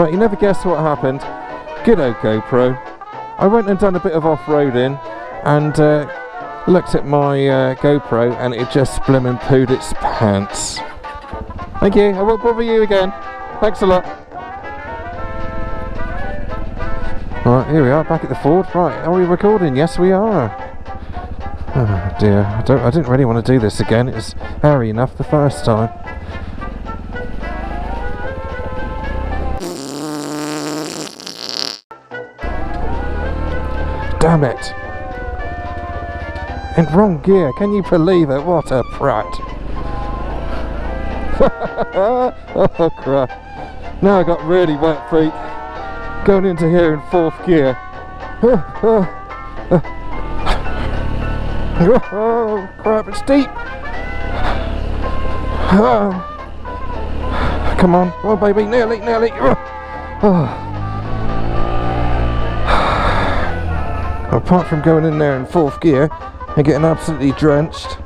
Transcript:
Right, you never guess what happened. Good old GoPro. I went and done a bit of off-roading and looked at my GoPro and it just blimmin' pooed its pants. Thank you, I won't bother you again. Thanks a lot. Right, here we are, back at the Ford. Right, are we recording? Yes, we are. Oh dear, I didn't really want to do this again. It was hairy enough the first time. Damn it! In wrong gear, can you believe it? What a prat! Oh crap! Now I got really wet feet. Going into here in 4th gear. Oh crap, it's deep! Come on, oh baby, nearly! Apart from going in there in 4th gear and getting absolutely drenched.